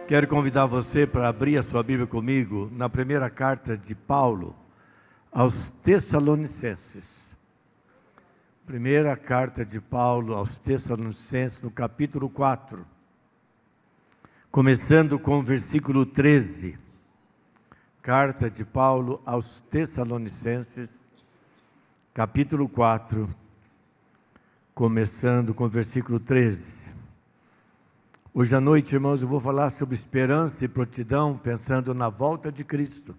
Quero convidar você para abrir a sua Bíblia comigo na primeira carta de Paulo aos Tessalonicenses. Primeira carta de Paulo aos Tessalonicenses, no capítulo 4, começando com o versículo 13. Carta de Paulo aos Tessalonicenses, capítulo 4, começando com o versículo 13. Hoje à noite, irmãos, eu vou falar sobre esperança e prontidão, pensando na volta de Cristo.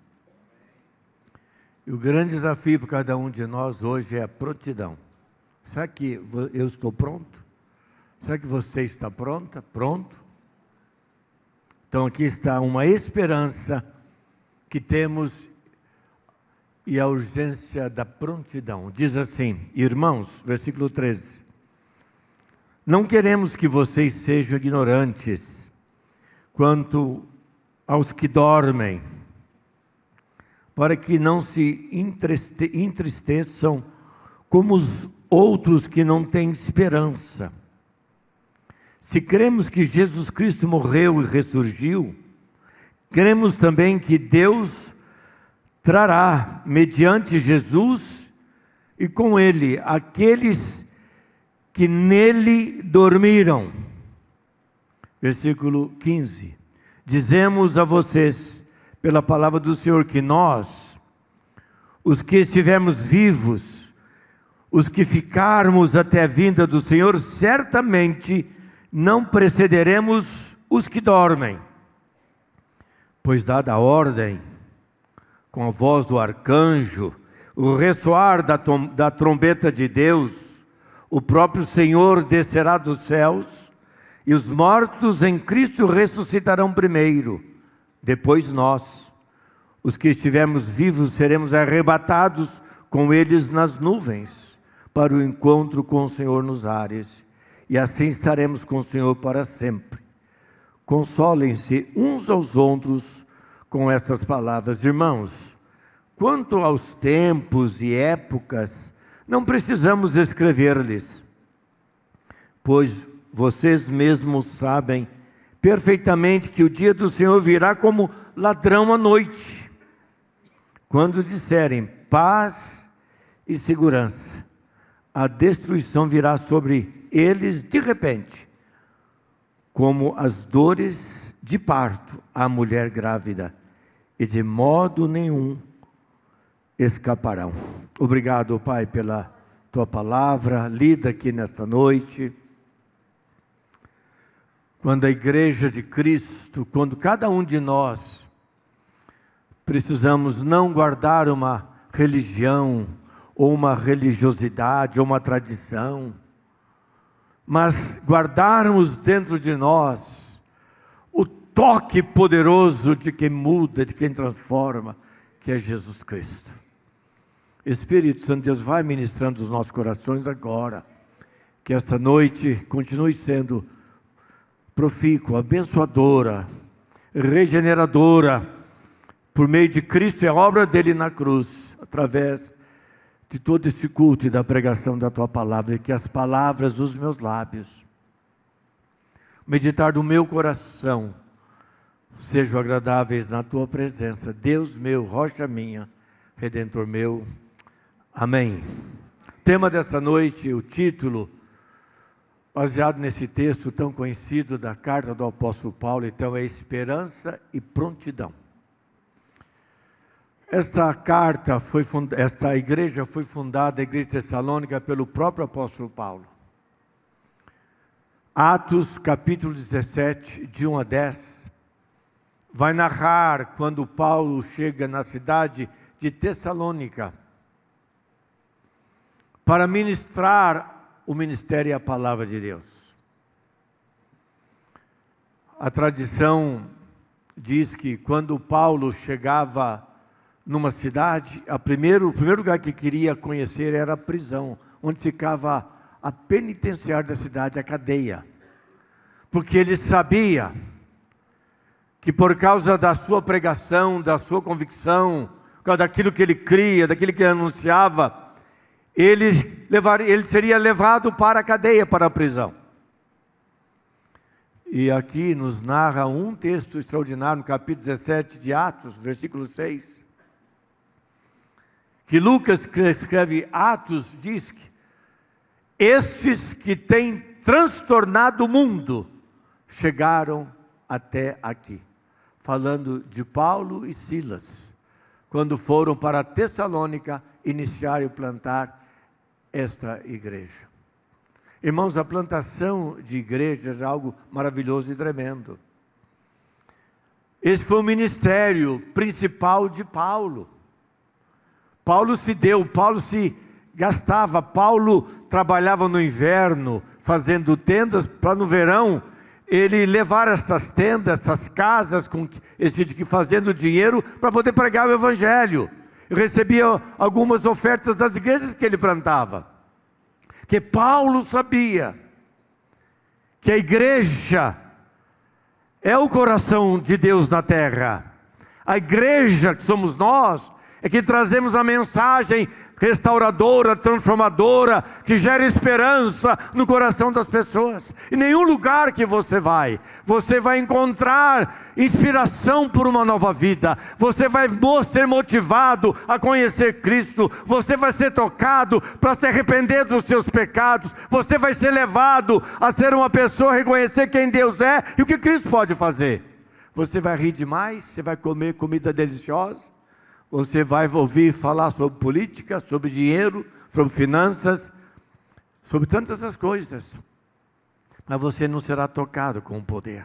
E o grande desafio para cada um de nós hoje é a prontidão. Será que eu estou pronto? Será que você está pronta? Pronto? Então aqui está uma esperança que temos e a urgência da prontidão. Diz assim, irmãos, versículo 13. Não queremos que vocês sejam ignorantes quanto aos que dormem, para que não se entristeçam como os outros que não têm esperança. Se cremos que Jesus Cristo morreu e ressurgiu, cremos também que Deus trará, mediante Jesus e com Ele, aqueles que nele dormiram. Versículo 15. Dizemos a vocês, pela palavra do Senhor, que nós, os que estivermos vivos, os que ficarmos até a vinda do Senhor, certamente não precederemos os que dormem. Pois dada a ordem, com a voz do arcanjo, o ressoar da trombeta de Deus, o próprio Senhor descerá dos céus, e os mortos em Cristo ressuscitarão primeiro. Depois nós, os que estivermos vivos, seremos arrebatados com eles nas nuvens, para o encontro com o Senhor nos ares, e assim estaremos com o Senhor para sempre. Consolem-se uns aos outros com essas palavras. Irmãos, quanto aos tempos e épocas, não precisamos escrever-lhes, pois vocês mesmos sabem perfeitamente que o dia do Senhor virá como ladrão à noite. Quando disserem paz e segurança, a destruição virá sobre eles de repente, como as dores de parto à mulher grávida, e de modo nenhum escaparão. Obrigado, Pai, pela Tua palavra lida aqui nesta noite. Quando a igreja de Cristo, quando cada um de nós precisamos não guardar uma religião, ou uma religiosidade, ou uma tradição, mas guardarmos dentro de nós o toque poderoso de quem muda, de quem transforma, que é Jesus Cristo. Espírito Santo de Deus, vai ministrando os nossos corações agora, que essa noite continue sendo profícua, abençoadora, regeneradora, por meio de Cristo e a obra dele na cruz, através de todo esse culto e da pregação da Tua palavra, e que as palavras dos meus lábios, meditar do meu coração, sejam agradáveis na Tua presença, Deus meu, rocha minha, Redentor meu. Amém. Tema dessa noite, o título, baseado nesse texto tão conhecido da carta do apóstolo Paulo, então é esperança e prontidão. Esta igreja foi fundada, a igreja de Tessalônica, pelo próprio apóstolo Paulo. Atos capítulo 17, de 1 a 10, vai narrar quando Paulo chega na cidade de Tessalônica, para ministrar o ministério e a palavra de Deus. A tradição diz que quando Paulo chegava numa cidade, o primeiro lugar que queria conhecer era a prisão, onde ficava a penitenciária da cidade, a cadeia. Porque ele sabia que por causa da sua pregação, da sua convicção, por causa daquilo que ele cria, daquilo que ele anunciava, ele seria levado para a cadeia, para a prisão. E aqui nos narra um texto extraordinário no capítulo 17 de Atos, versículo 6. Que Lucas, que escreve Atos, diz que estes que têm transtornado o mundo chegaram até aqui. Falando de Paulo e Silas, quando foram para Tessalônica iniciar e plantar esta igreja. Irmãos, a plantação de igrejas é algo maravilhoso e tremendo. Esse foi o ministério principal de Paulo. Paulo se deu, Paulo se gastava, Paulo trabalhava no inverno, fazendo tendas, para no verão, ele levar essas tendas, essas casas, fazendo dinheiro, para poder pregar o evangelho. Eu recebia algumas ofertas das igrejas que ele plantava. Que Paulo sabia que a igreja é o coração de Deus na terra. A igreja que somos nós, é que trazemos a mensagem restauradora, transformadora, que gera esperança no coração das pessoas. Em nenhum lugar que você vai encontrar inspiração por uma nova vida. Você vai ser motivado a conhecer Cristo. Você vai ser tocado para se arrepender dos seus pecados. Você vai ser levado a ser uma pessoa, reconhecer quem Deus é e o que Cristo pode fazer. Você vai rir demais, você vai comer comida deliciosa. Você vai ouvir falar sobre política, sobre dinheiro, sobre finanças, sobre tantas as coisas. Mas você não será tocado com o poder.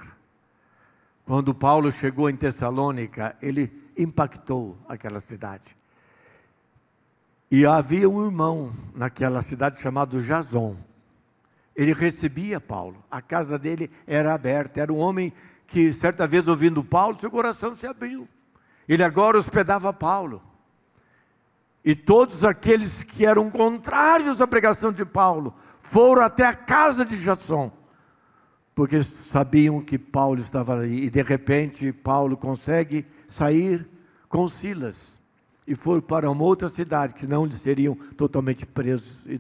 Quando Paulo chegou em Tessalônica, ele impactou aquela cidade. E havia um irmão naquela cidade chamado Jason. Ele recebia Paulo. A casa dele era aberta. Era um homem que, certa vez ouvindo Paulo, seu coração se abriu. Ele agora hospedava Paulo. E todos aqueles que eram contrários à pregação de Paulo foram até a casa de Jason, porque sabiam que Paulo estava ali. E de repente Paulo consegue sair com Silas e foi para uma outra cidade que não lhes seriam totalmente presos e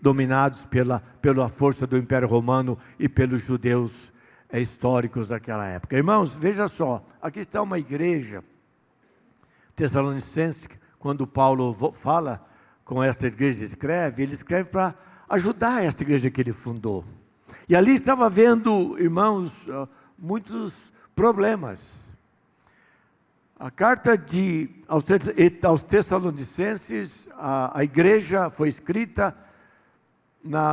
dominados pela força do Império Romano e pelos judeus históricos daquela época. Irmãos, veja só, aqui está uma igreja tessalonicense. Quando Paulo fala com essa igreja, ele escreve para ajudar essa igreja que ele fundou. E ali estava vendo, irmãos, muitos problemas. A carta aos Tessalonicenses, a igreja foi escrita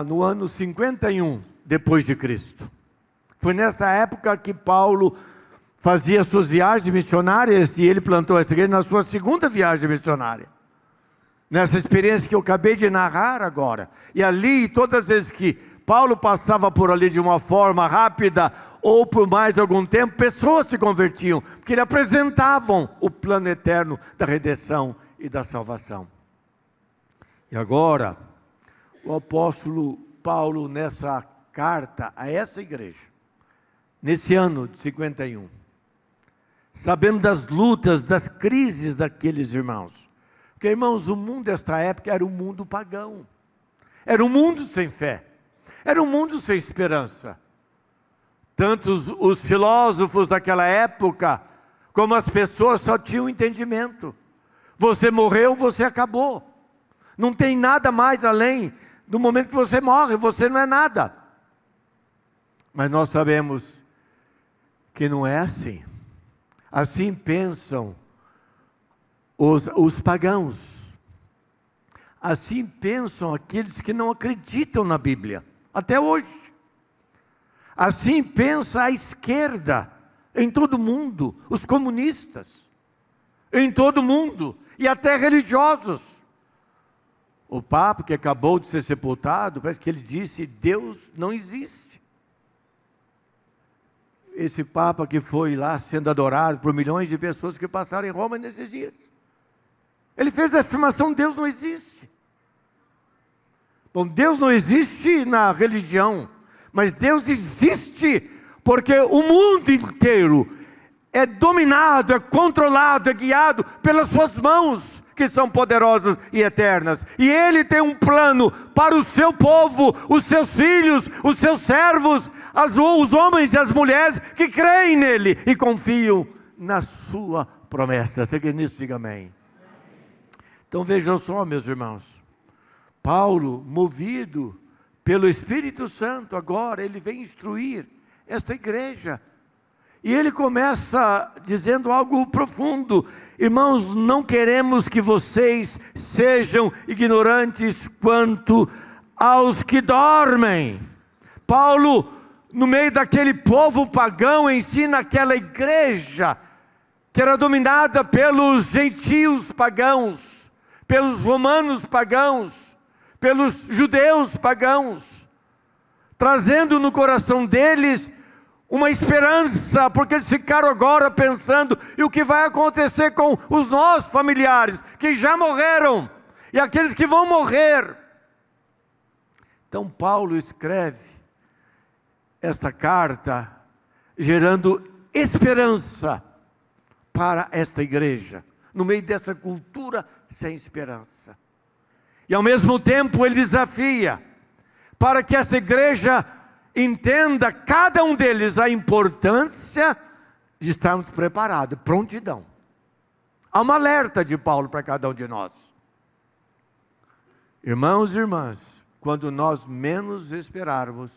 no ano 51 depois de Cristo. Foi nessa época que Paulo fazia suas viagens missionárias e ele plantou essa igreja na sua segunda viagem missionária. Nessa experiência que eu acabei de narrar agora. E ali, todas as vezes que Paulo passava por ali de uma forma rápida ou por mais algum tempo, pessoas se convertiam, porque ele apresentavam o plano eterno da redenção e da salvação. E agora, o apóstolo Paulo, nessa carta a essa igreja, nesse ano de 51, sabendo das lutas, das crises daqueles irmãos. Porque, irmãos, o mundo desta época era um mundo pagão. Era um mundo sem fé. Era um mundo sem esperança. Tanto os filósofos daquela época, como as pessoas só tinham entendimento. Você morreu, você acabou. Não tem nada mais além do momento que você morre, você não é nada. Mas nós sabemos que não é assim. Assim pensam os pagãos. Assim pensam aqueles que não acreditam na Bíblia, até hoje. Assim pensa a esquerda em todo mundo, os comunistas, em todo mundo, e até religiosos. O Papa, que acabou de ser sepultado, parece que ele disse: Deus não existe. Esse Papa que foi lá sendo adorado por milhões de pessoas que passaram em Roma nesses dias. Ele fez a afirmação: Deus não existe. Bom, Deus não existe na religião, mas Deus existe porque o mundo inteiro é dominado, é controlado, é guiado pelas suas mãos, que são poderosas e eternas. E Ele tem um plano para o seu povo, os seus filhos, os seus servos, os homens e as mulheres que creem nele e confiam na sua promessa. Você que nisso, diga amém. Então vejam só, meus irmãos, Paulo, movido pelo Espírito Santo, agora ele vem instruir esta igreja. E ele começa dizendo algo profundo: irmãos, não queremos que vocês sejam ignorantes quanto aos que dormem. Paulo, no meio daquele povo pagão, ensina aquela igreja que era dominada pelos gentios pagãos, pelos romanos pagãos, pelos judeus pagãos, trazendo no coração deles uma esperança, porque eles ficaram agora pensando: e o que vai acontecer com os nossos familiares, que já morreram, e aqueles que vão morrer? Então Paulo escreve esta carta, gerando esperança para esta igreja, no meio dessa cultura sem esperança. E ao mesmo tempo ele desafia, para que essa igreja entenda, cada um deles, a importância de estarmos preparados, prontidão. Há uma alerta de Paulo para cada um de nós. Irmãos e irmãs, quando nós menos esperarmos,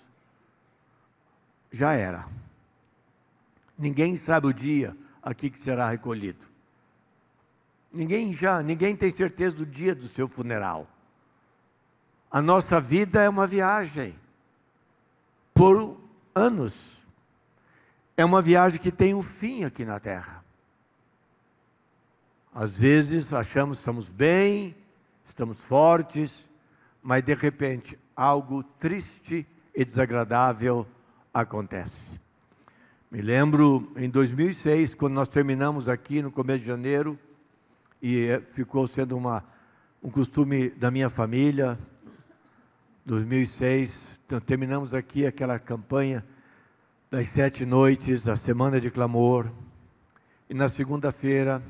já era. Ninguém sabe o dia aqui que será recolhido. Ninguém tem certeza do dia do seu funeral. A nossa vida é uma viagem por anos. É uma viagem que tem um fim aqui na terra. Às vezes achamos que estamos bem, estamos fortes, mas de repente algo triste e desagradável acontece. Me lembro em 2006, quando nós terminamos aqui no começo de janeiro, e ficou sendo um costume da minha família. 2006, então, terminamos aqui aquela campanha das 7 noites, a semana de clamor, e na segunda-feira,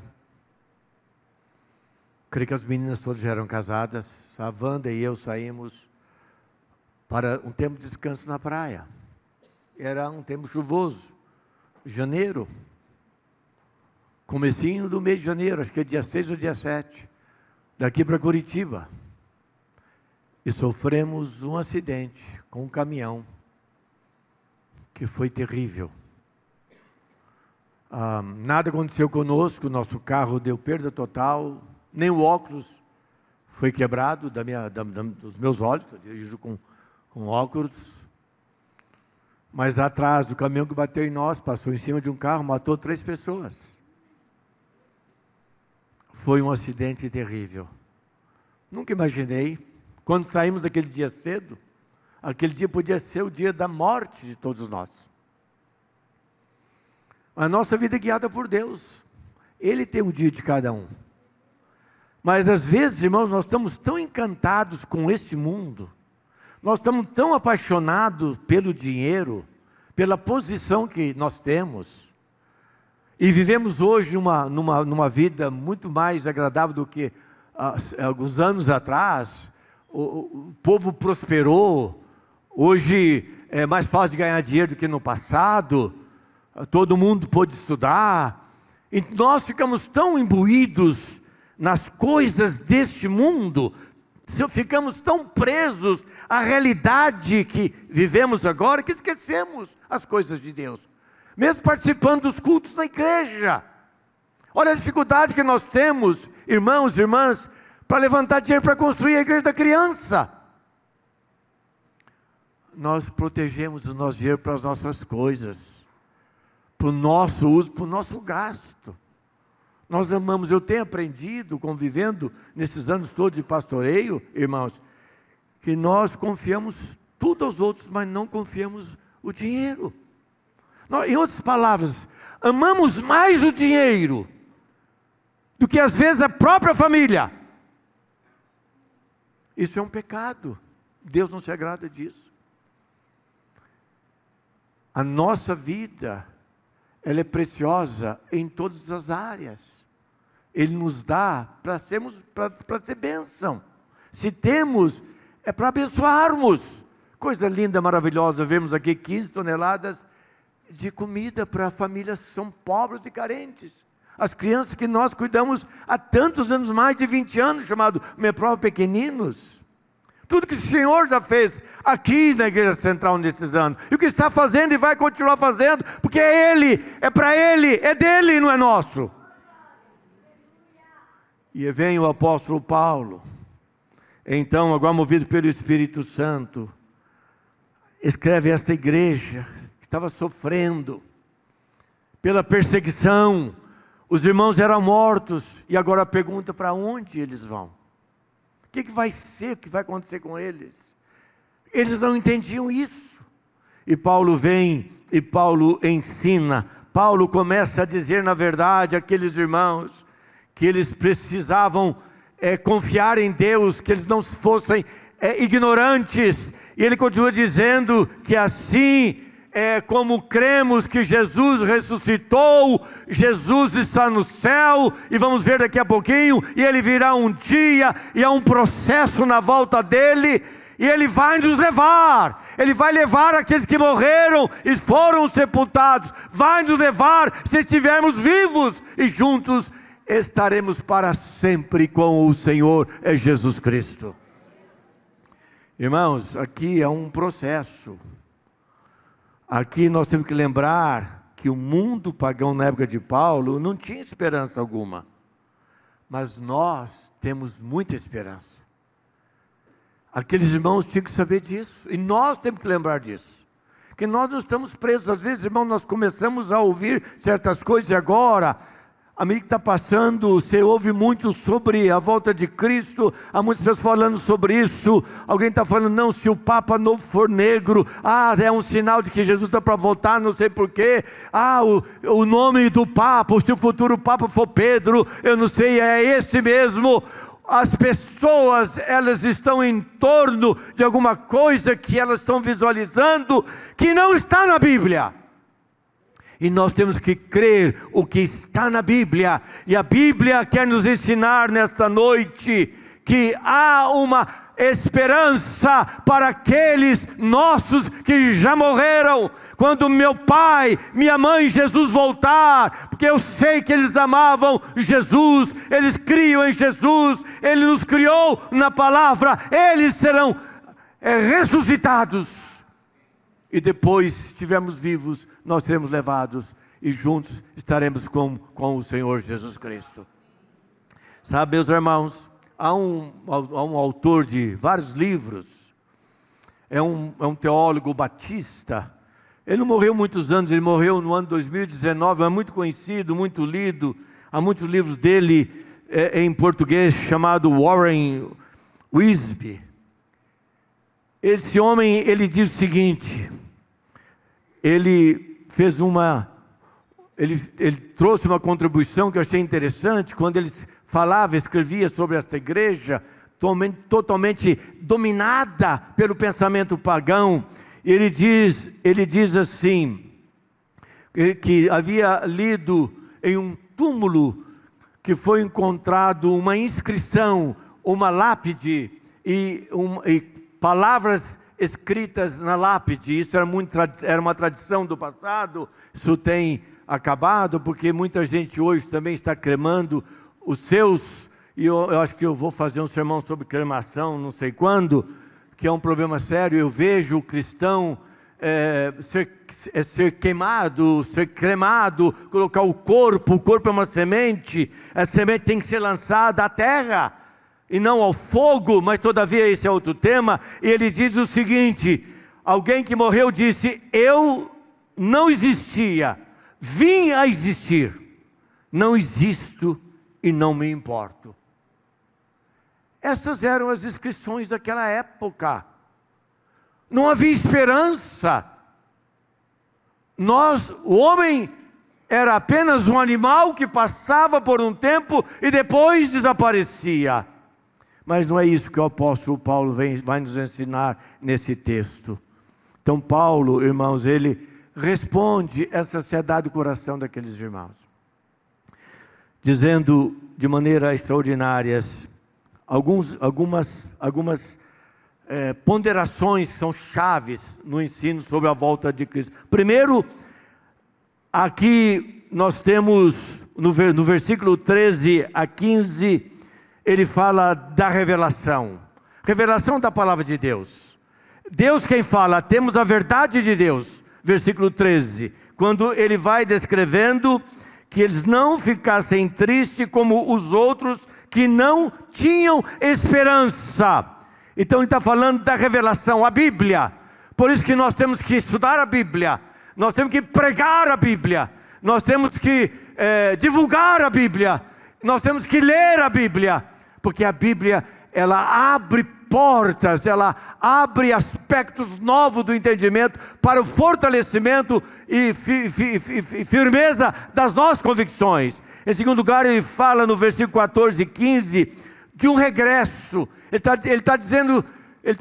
creio que as meninas todas já eram casadas, a Wanda e eu saímos para um tempo de descanso na praia. Era um tempo chuvoso, janeiro, comecinho do mês de janeiro, acho que é dia 6 ou dia 7, daqui para Curitiba. E sofremos um acidente com um caminhão, que foi terrível. Nada aconteceu conosco, nosso carro deu perda total, nem o óculos foi quebrado dos meus olhos, eu dirijo com óculos. Mas atrás, o caminhão que bateu em nós, passou em cima de um carro, matou 3 pessoas. Foi um acidente terrível. Nunca imaginei. Quando saímos aquele dia cedo, aquele dia podia ser o dia da morte de todos nós. A nossa vida é guiada por Deus. Ele tem um dia de cada um. Mas às vezes, irmãos, nós estamos tão encantados com este mundo, nós estamos tão apaixonados pelo dinheiro, pela posição que nós temos, e vivemos hoje numa vida muito mais agradável do que alguns anos atrás. O povo prosperou, hoje é mais fácil de ganhar dinheiro do que no passado, todo mundo pôde estudar, e nós ficamos tão imbuídos nas coisas deste mundo, ficamos tão presos à realidade que vivemos agora, que esquecemos as coisas de Deus, mesmo participando dos cultos na igreja. Olha a dificuldade que nós temos, irmãos e irmãs, para levantar dinheiro para construir a igreja da criança. Nós protegemos o nosso dinheiro para as nossas coisas, para o nosso uso, para o nosso gasto. Nós amamos, eu tenho aprendido, convivendo nesses anos todos de pastoreio, irmãos, que nós confiamos tudo aos outros, mas não confiamos o dinheiro. Em outras palavras, amamos mais o dinheiro do que às vezes a própria família. Isso é um pecado. Deus não se agrada disso. A nossa vida ela é preciosa em todas as áreas. Ele nos dá para ser bênção. Se temos, é para abençoarmos. Coisa linda, maravilhosa, vemos aqui 15 toneladas de comida para famílias que são pobres e carentes. As crianças que nós cuidamos há tantos anos, mais de 20 anos, chamado Meprova Pequeninos. Tudo que o Senhor já fez aqui na Igreja Central nesses anos. E o que está fazendo e vai continuar fazendo, porque é Ele, é para Ele, é dele, não é nosso. E vem o apóstolo Paulo, então, agora movido pelo Espírito Santo, escreve esta igreja que estava sofrendo pela perseguição. Os irmãos eram mortos, e agora pergunta para onde eles vão. O que vai ser, o que vai acontecer com eles? Eles não entendiam isso. E Paulo vem, e Paulo ensina. Paulo começa a dizer, na verdade, àqueles irmãos, que eles precisavam confiar em Deus, que eles não fossem ignorantes. E ele continua dizendo que assim, como cremos que Jesus ressuscitou, Jesus está no céu, e vamos ver daqui a pouquinho, e Ele virá um dia, e há um processo na volta dEle, e Ele vai nos levar, Ele vai levar aqueles que morreram e foram sepultados, vai nos levar se estivermos vivos, e juntos estaremos para sempre com o Senhor Jesus Cristo. Irmãos, aqui é um processo. Aqui nós temos que lembrar que o mundo pagão na época de Paulo não tinha esperança alguma. Mas nós temos muita esperança. Aqueles irmãos tinham que saber disso. E nós temos que lembrar disso. Que nós não estamos presos. Às vezes, irmão, nós começamos a ouvir certas coisas e agora, a medida que está passando, você ouve muito sobre a volta de Cristo, há muitas pessoas falando sobre isso. Alguém está falando, não, se o Papa novo for negro, é um sinal de que Jesus está para voltar, não sei porquê. O nome do Papa, se o futuro Papa for Pedro, eu não sei, é esse mesmo. As pessoas, elas estão em torno de alguma coisa que elas estão visualizando, que não está na Bíblia. E nós temos que crer o que está na Bíblia. E a Bíblia quer nos ensinar nesta noite que há uma esperança para aqueles nossos que já morreram. Quando meu pai, minha mãe, Jesus voltar, porque eu sei que eles amavam Jesus, eles criam em Jesus, Ele nos criou na palavra, eles serão ressuscitados. E depois, se estivermos vivos, nós seremos levados e juntos estaremos com o Senhor Jesus Cristo. Sabe, meus irmãos, há um autor de vários livros, é um teólogo batista. Ele não morreu muitos anos, ele morreu no ano 2019, é muito conhecido, muito lido. Há muitos livros dele em português, chamado Warren Wiersbe. Esse homem, ele diz o seguinte, ele trouxe uma contribuição que eu achei interessante, quando ele falava, escrevia sobre esta igreja, totalmente dominada pelo pensamento pagão. Ele diz assim, que havia lido em um túmulo que foi encontrado uma inscrição, uma lápide e palavras escritas na lápide. Isso era uma tradição do passado. Isso tem acabado, porque muita gente hoje também está cremando os seus, e eu acho que eu vou fazer um sermão sobre cremação, não sei quando, que é um problema sério. Eu vejo o cristão ser queimado, ser cremado, colocar o corpo é uma semente, a semente tem que ser lançada à terra, e não ao fogo, mas todavia esse é outro tema. E ele diz o seguinte, alguém que morreu disse, eu não existia, vim a existir, não existo e não me importo. Essas eram as inscrições daquela época. Não havia esperança. O homem era apenas um animal que passava por um tempo e depois desaparecia. Mas não é isso que o apóstolo Paulo vai nos ensinar nesse texto. Então Paulo, irmãos, ele responde essa ansiedade do coração daqueles irmãos, dizendo de maneira extraordinária algumas ponderações que são chaves no ensino sobre a volta de Cristo. Primeiro, aqui nós temos no versículo 13 a 15, ele fala da revelação da palavra de Deus. Deus quem fala, temos a verdade de Deus, versículo 13, quando ele vai descrevendo que eles não ficassem tristes como os outros que não tinham esperança. Então ele está falando da revelação, a Bíblia. Por isso que nós temos que estudar a Bíblia, nós temos que pregar a Bíblia, nós temos que divulgar a Bíblia, nós temos que ler a Bíblia, porque a Bíblia, ela abre portas, ela abre aspectos novos do entendimento para o fortalecimento e firmeza das nossas convicções. Em segundo lugar, ele fala no versículo 14 e 15 de um regresso.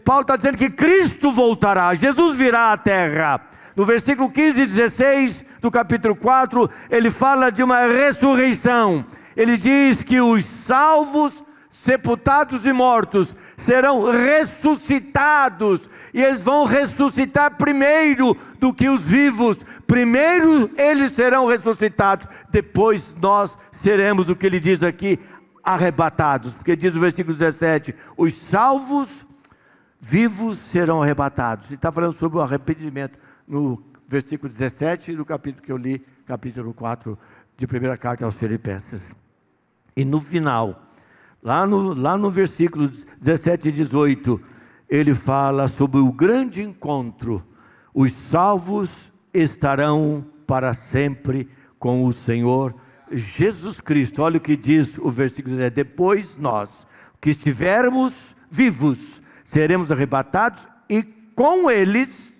Paulo está dizendo que Cristo voltará, Jesus virá à terra. No versículo 15 e 16 do capítulo 4, ele fala de uma ressurreição. Ele diz que os salvos, sepultados e mortos serão ressuscitados, e eles vão ressuscitar primeiro do que os vivos. Primeiro eles serão ressuscitados, depois nós seremos, o que ele diz aqui, arrebatados, porque diz no versículo 17, os salvos vivos serão arrebatados. Ele está falando sobre o arrependimento no versículo 17 do capítulo que eu li, capítulo 4 de primeira carta aos Filipenses. E no final, lá no versículo 17 e 18, ele fala sobre o grande encontro. Os salvos estarão para sempre com o Senhor Jesus Cristo. Olha o que diz o versículo 17: depois nós, que estivermos vivos, seremos arrebatados e com eles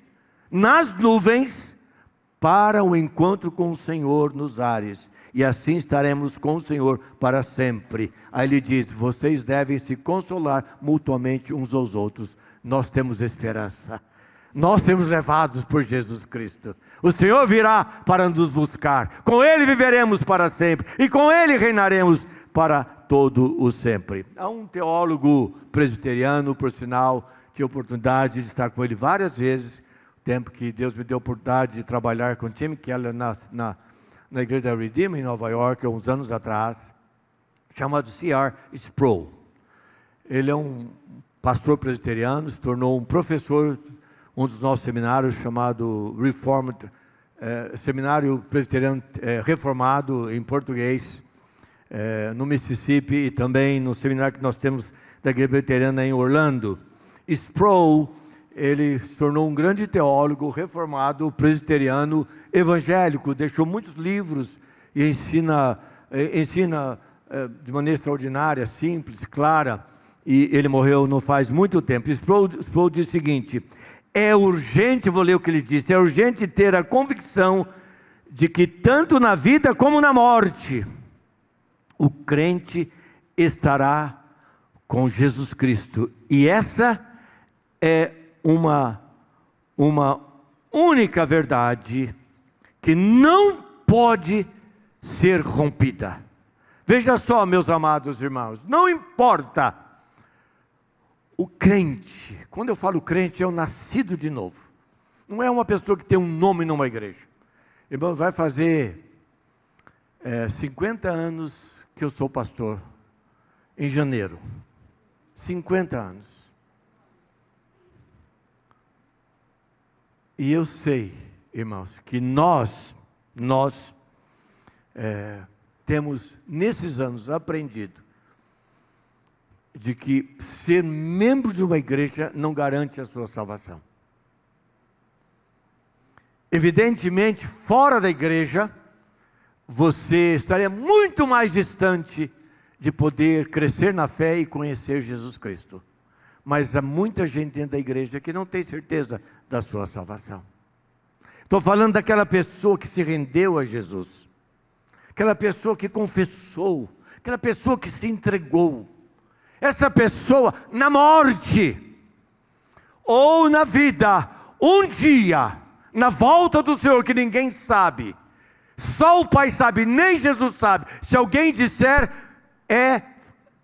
nas nuvens para o encontro com o Senhor nos ares, e assim estaremos com o Senhor para sempre. Aí ele diz: vocês devem se consolar mutuamente uns aos outros. Nós temos esperança, nós seremos levados por Jesus Cristo. O Senhor virá para nos buscar, com Ele viveremos para sempre, e com Ele reinaremos para todo o sempre. Há um teólogo presbiteriano, por sinal, tive a oportunidade de estar com ele várias vezes, o tempo que Deus me deu a oportunidade de trabalhar com o Tim Keller na igreja da Redeemer em Nova York, há uns anos atrás, chamado C.R. Sproul. Ele é um pastor presbiteriano, se tornou um professor, um dos nossos seminários, chamado Reformed, Seminário Presbiteriano Reformado em português, no Mississippi, e também no seminário que nós temos da Igreja Presbiteriana em Orlando. Sproul, ele se tornou um grande teólogo reformado, presbiteriano, evangélico, deixou muitos livros e ensina de maneira extraordinária, simples, clara, e ele morreu não faz muito tempo. Sproul diz o seguinte: é urgente, vou ler o que ele disse, é urgente ter a convicção de que tanto na vida como na morte, o crente estará com Jesus Cristo. E essa é uma única verdade que não pode ser rompida. Veja só, meus amados irmãos, não importa. O crente, quando eu falo crente, é o nascido de novo. Não é uma pessoa que tem um nome numa igreja. Irmão, vai fazer 50 anos que eu sou pastor, em janeiro. 50 anos. E eu sei, irmãos, que nós temos nesses anos aprendido de que ser membro de uma igreja não garante a sua salvação. Evidentemente, fora da igreja, você estaria muito mais distante de poder crescer na fé e conhecer Jesus Cristo. Mas há muita gente dentro da igreja que não tem certeza da sua salvação. Estou falando daquela pessoa que se rendeu a Jesus, aquela pessoa que confessou, aquela pessoa que se entregou. Essa pessoa, na morte ou na vida, um dia, na volta do Senhor, que ninguém sabe. Só o Pai sabe, nem Jesus sabe. Se alguém disser, é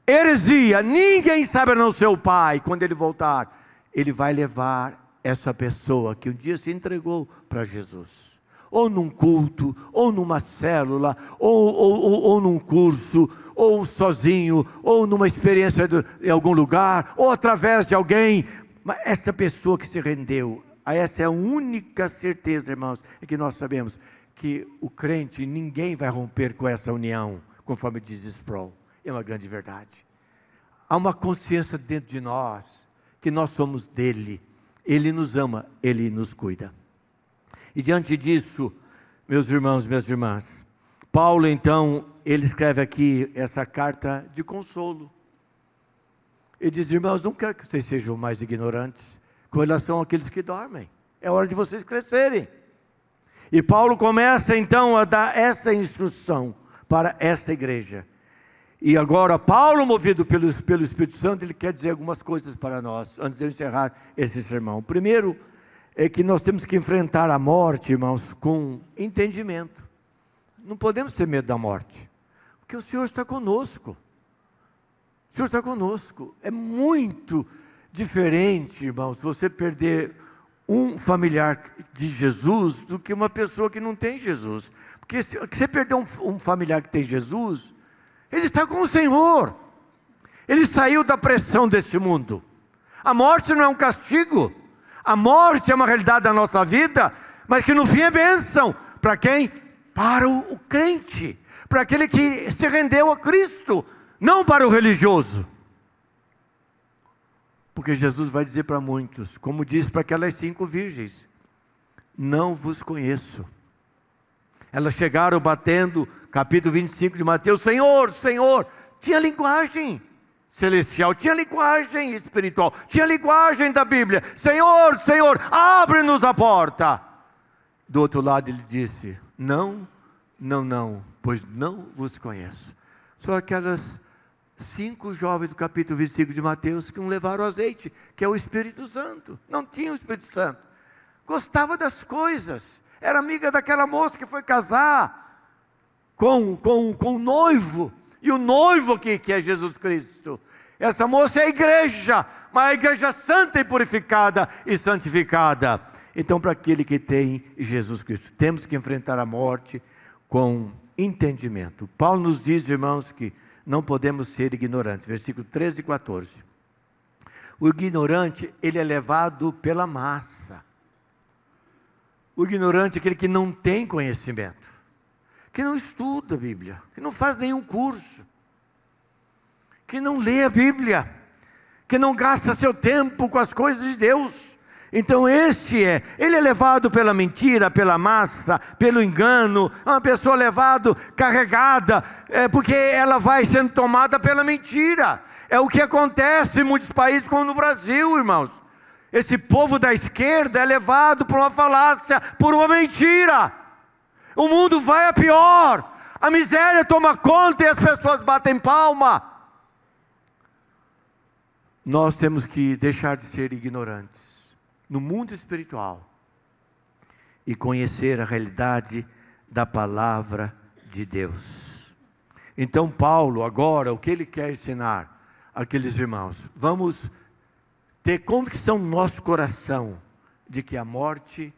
heresia. Ninguém sabe a não ser o Pai. Quando Ele voltar, Ele vai levar essa pessoa que um dia se entregou para Jesus, ou num culto, ou numa célula, ou num curso, ou sozinho, ou numa experiência em algum lugar, ou através de alguém. Mas essa pessoa que se rendeu, essa é a única certeza, irmãos, é que nós sabemos que o crente, ninguém vai romper com essa união, conforme diz Sproul. É uma grande verdade. Há uma consciência dentro de nós, que nós somos dele. Ele nos ama, Ele nos cuida. E diante disso, meus irmãos, minhas irmãs, Paulo então, ele escreve aqui essa carta de consolo. Ele diz, irmãos, não quero que vocês sejam mais ignorantes com relação àqueles que dormem. É hora de vocês crescerem. E Paulo começa então a dar essa instrução para esta igreja. E agora, Paulo, movido pelo Espírito Santo, ele quer dizer algumas coisas para nós, antes de eu encerrar esse sermão. O primeiro é que nós temos que enfrentar a morte, irmãos, com entendimento. Não podemos ter medo da morte, porque o Senhor está conosco. O Senhor está conosco. É muito diferente, irmãos, você perder um familiar de Jesus do que uma pessoa que não tem Jesus. Porque se você perder um familiar que tem Jesus, ele está com o Senhor. Ele saiu da pressão desse mundo. A morte não é um castigo. A morte é uma realidade da nossa vida, mas que no fim é bênção. Para quem? Para o crente. Para aquele que se rendeu a Cristo. Não para o religioso. Porque Jesus vai dizer para muitos, como disse para aquelas 5 virgens: não vos conheço. Elas chegaram batendo, capítulo 25 de Mateus, Senhor, Senhor. Tinha linguagem celestial, tinha linguagem espiritual, tinha linguagem da Bíblia. Senhor, Senhor, abre-nos a porta. Do outro lado ele disse, não, não, não, pois não vos conheço. Só aquelas 5 jovens do capítulo 25 de Mateus que não levaram azeite, que é o Espírito Santo. Não tinha o Espírito Santo. Gostava das coisas. Era amiga daquela moça que foi casar com o noivo. E o noivo aqui, que é Jesus Cristo. Essa moça é a igreja, mas a igreja santa e purificada e santificada. Então, para aquele que tem Jesus Cristo, temos que enfrentar a morte com entendimento. Paulo nos diz, irmãos, que não podemos ser ignorantes. Versículo 13 e 14. O ignorante, ele é levado pela massa. O ignorante é aquele que não tem conhecimento, que não estuda a Bíblia, que não faz nenhum curso, que não lê a Bíblia, que não gasta seu tempo com as coisas de Deus. Então ele é levado pela mentira, pela massa, pelo engano. É uma pessoa levada, carregada, porque ela vai sendo tomada pela mentira. É o que acontece em muitos países, como no Brasil, irmãos. Esse povo da esquerda é levado por uma falácia, por uma mentira. O mundo vai a pior. A miséria toma conta e as pessoas batem palma. Nós temos que deixar de ser ignorantes no mundo espiritual e conhecer a realidade da palavra de Deus. Então Paulo, agora, o que ele quer ensinar àqueles irmãos? Vamos ter convicção no nosso coração de que a morte,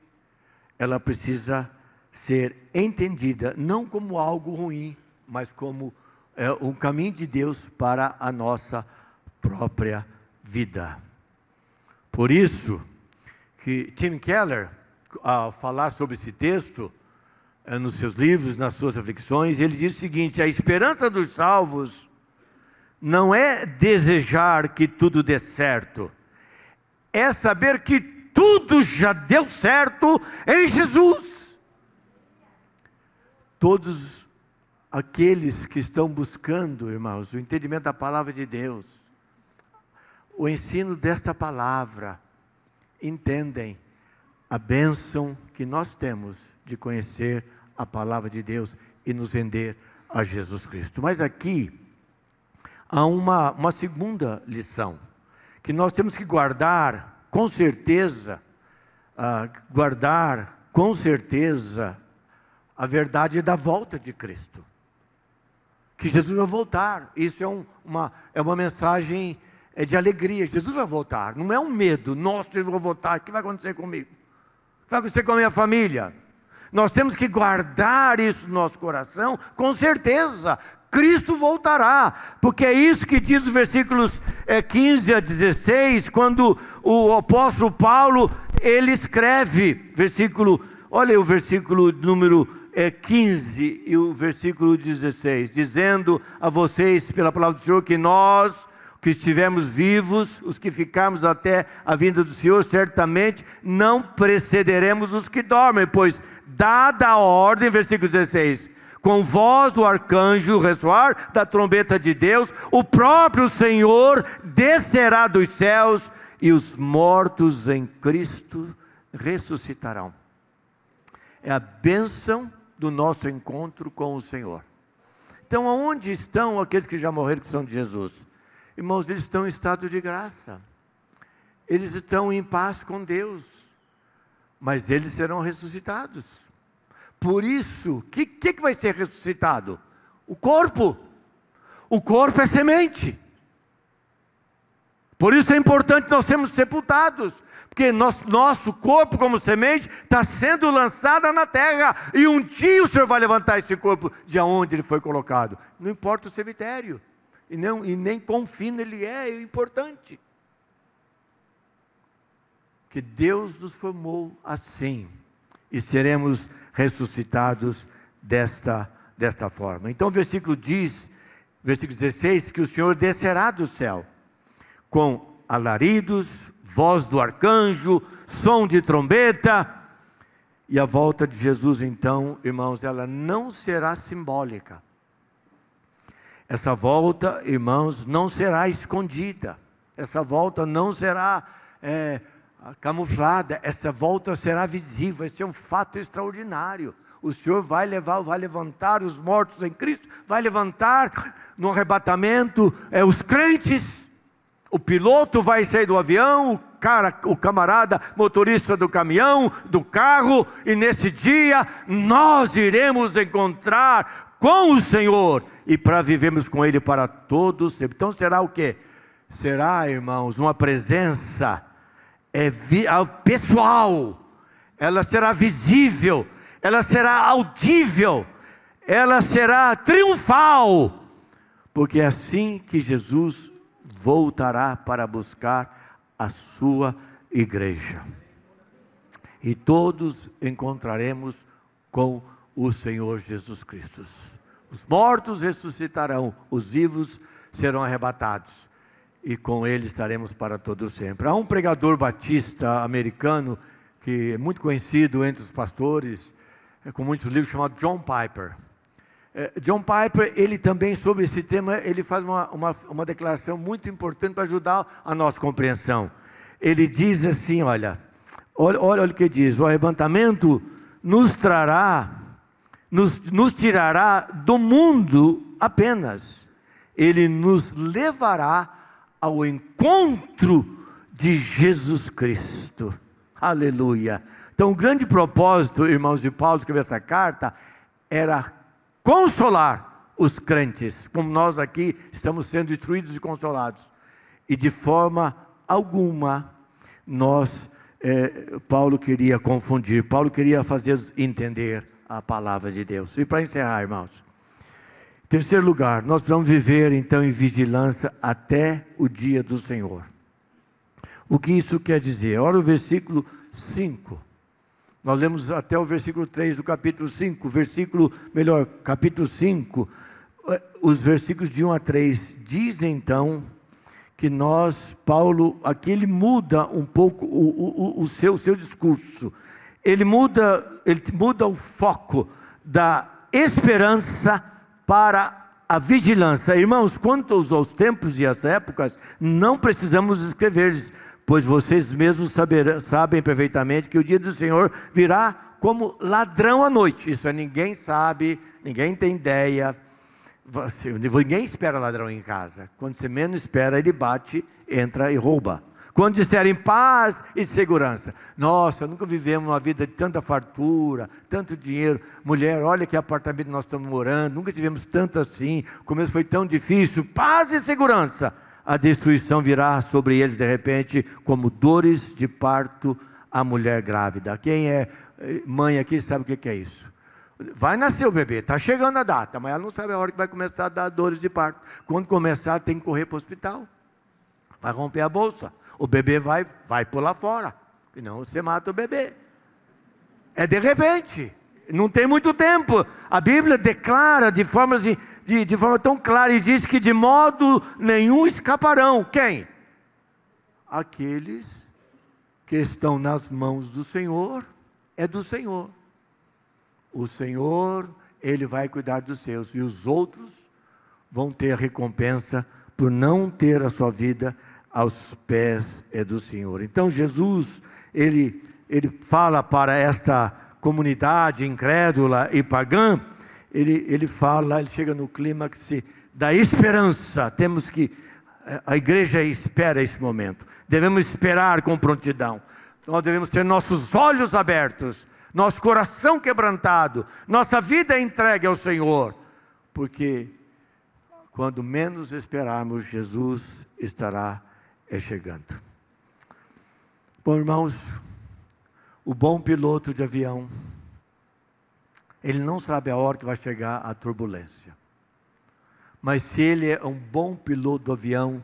ela precisa ser entendida, não como algo ruim, mas como um caminho de Deus para a nossa própria vida. Por isso que Tim Keller, ao falar sobre esse texto, nos seus livros, nas suas reflexões, ele diz o seguinte: a esperança dos salvos não é desejar que tudo dê certo, é saber que tudo já deu certo em Jesus. Todos aqueles que estão buscando, irmãos, o entendimento da palavra de Deus, o ensino desta palavra, entendem a bênção que nós temos de conhecer a palavra de Deus e nos render a Jesus Cristo. Mas aqui há uma segunda lição, que nós temos que guardar, com certeza, guardar com certeza, a verdade da volta de Cristo. Que Jesus vai voltar. Isso é uma mensagem de alegria. Jesus vai voltar. Não é um medo. Nossa, Jesus vai voltar. O que vai acontecer comigo? O que vai acontecer com a minha família? Nós temos que guardar isso no nosso coração. Com certeza, Cristo voltará. Porque é isso que diz os versículos 15 a 16. Quando o apóstolo Paulo, ele escreve. Olha o versículo número 15 e o versículo 16, dizendo a vocês pela palavra do Senhor que nós, que estivermos vivos, os que ficarmos até a vinda do Senhor, certamente não precederemos os que dormem, pois dada a ordem, versículo 16, com voz do arcanjo, ressoar da trombeta de Deus, o próprio Senhor descerá dos céus e os mortos em Cristo ressuscitarão. É a bênção do nosso encontro com o Senhor. Então, aonde estão aqueles que já morreram, que são de Jesus? Irmãos, eles estão em estado de graça. Eles estão em paz com Deus. Mas eles serão ressuscitados. Por isso, o que vai ser ressuscitado? O corpo. O corpo é semente. Por isso é importante nós sermos sepultados, porque nosso corpo como semente está sendo lançado na terra, e um dia o Senhor vai levantar esse corpo de onde ele foi colocado. Não importa o cemitério, e nem quão fino ele é importante. Que Deus nos formou assim, e seremos ressuscitados desta forma. Então o versículo 16, que o Senhor descerá do céu, com alaridos, voz do arcanjo, som de trombeta. E a volta de Jesus, então, irmãos, ela não será simbólica. Essa volta, irmãos, não será escondida. Essa volta não será camuflada. Essa volta será visível. Esse é um fato extraordinário. O Senhor vai levantar os mortos em Cristo, vai levantar no arrebatamento os crentes. O piloto vai sair do avião, o camarada motorista do caminhão, do carro, e nesse dia nós iremos encontrar com o Senhor, e para vivermos com Ele para todos sempre. Então será o quê? Será, irmãos, uma presença pessoal, ela será visível, ela será audível, ela será triunfal, porque é assim que Jesus voltará para buscar a sua igreja. E todos encontraremos com o Senhor Jesus Cristo. Os mortos ressuscitarão, os vivos serão arrebatados, e com ele estaremos para todo sempre. Há um pregador batista americano, que é muito conhecido entre os pastores, com muitos livros, chamado John Piper. John Piper, ele também, sobre esse tema, ele faz uma declaração muito importante para ajudar a nossa compreensão. Ele diz assim, olha o que diz: o arrebatamento nos tirará do mundo apenas. Ele nos levará ao encontro de Jesus Cristo. Aleluia. Então o grande propósito, irmãos, de Paulo escrever essa carta, era consolar os crentes, como nós aqui estamos sendo instruídos e consolados. E de forma alguma Paulo queria confundir, Paulo queria fazer entender a palavra de Deus. E para encerrar, irmãos, em terceiro lugar, nós vamos viver então em vigilância até o dia do Senhor. O que isso quer dizer? Olha o versículo 5. Nós lemos até o versículo 3 do capítulo 5, capítulo 5, os versículos de 1 a 3, diz então que Paulo, aqui ele muda um pouco o seu discurso, ele muda o foco da esperança para a vigilância. Irmãos, quanto aos tempos e às épocas, não precisamos escrever-lhes, pois vocês mesmos sabem perfeitamente que o dia do Senhor virá como ladrão à noite. Isso ninguém sabe, ninguém tem ideia. Ninguém espera ladrão em casa. Quando você menos espera, ele bate, entra e rouba. Quando disserem paz e segurança. Nossa, nunca vivemos uma vida de tanta fartura, tanto dinheiro. Mulher, olha que apartamento nós estamos morando, nunca tivemos tanto assim. O começo foi tão difícil. Paz e segurança. A destruição virá sobre eles de repente, como dores de parto à mulher grávida. Quem é mãe aqui sabe o que é isso. Vai nascer o bebê, está chegando a data, mas ela não sabe a hora que vai começar a dar dores de parto. Quando começar, tem que correr para o hospital. Vai romper a bolsa. O bebê vai pular fora. Senão você mata o bebê. É de repente. Não tem muito tempo. A Bíblia declara de forma tão clara e diz que de modo nenhum escaparão. Quem? Aqueles que estão nas mãos do Senhor. É do Senhor. O Senhor, Ele vai cuidar dos seus. E os outros vão ter a recompensa por não ter a sua vida aos pés do Senhor. Então Jesus, ele fala para esta comunidade incrédula e pagã, ele chega no clímax da esperança. A igreja espera esse momento. Devemos esperar com prontidão. Nós devemos ter nossos olhos abertos, nosso coração quebrantado, nossa vida entregue ao Senhor, porque quando menos esperarmos, Jesus estará chegando. Bom, irmãos, o bom piloto de avião, ele não sabe a hora que vai chegar a turbulência, mas se ele é um bom piloto do avião,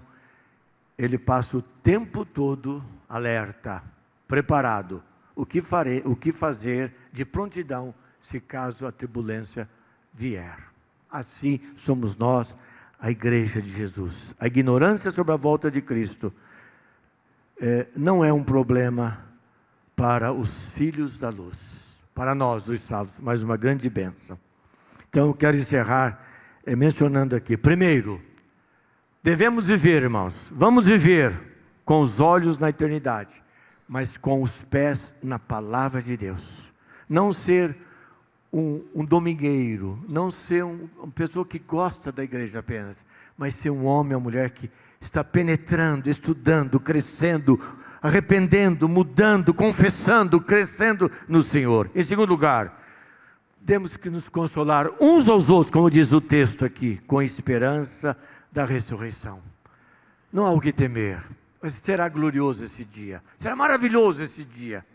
ele passa o tempo todo alerta, preparado, o que fazer de prontidão, se caso a turbulência vier. Assim somos nós, a igreja de Jesus. A ignorância sobre a volta de Cristo não é um problema para os filhos da luz, para nós os salvos, mas uma grande bênção. Então eu quero encerrar mencionando aqui, primeiro, devemos viver, irmãos, vamos viver com os olhos na eternidade, mas com os pés na palavra de Deus. Não ser um domingueiro, não ser uma pessoa que gosta da igreja apenas, mas ser um homem ou mulher que está penetrando, estudando, crescendo, arrependendo, mudando, confessando, crescendo no Senhor. Em segundo lugar, temos que nos consolar uns aos outros, como diz o texto aqui, com a esperança da ressurreição. Não há o que temer. Mas será glorioso esse dia, será maravilhoso esse dia,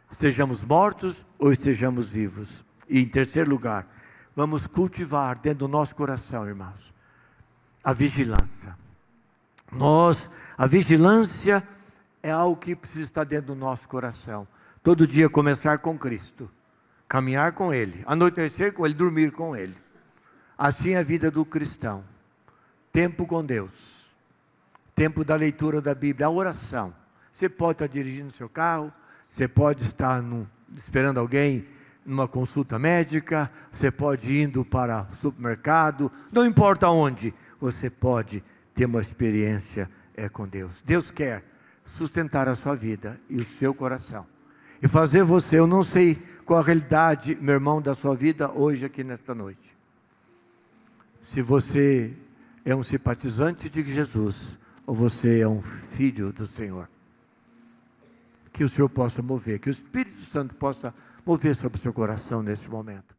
estejamos mortos ou estejamos vivos. E em terceiro lugar, vamos cultivar dentro do nosso coração, irmãos, a vigilância. A vigilância é algo que precisa estar dentro do nosso coração. Todo dia começar com Cristo, caminhar com Ele, anoitecer com Ele, dormir com Ele. Assim é a vida do cristão. Tempo com Deus. Tempo da leitura da Bíblia, a oração. Você pode estar dirigindo seu carro, você pode estar esperando alguém numa consulta médica, você pode ir indo para o supermercado, não importa onde, você pode ter uma experiência com Deus. Deus quer sustentar a sua vida e o seu coração. E fazer você, eu não sei qual a realidade, meu irmão, da sua vida hoje aqui nesta noite. Se você é um simpatizante de Jesus, ou você é um filho do Senhor. Que o Senhor possa mover, que o Espírito Santo possa mover sobre o seu coração nesse momento.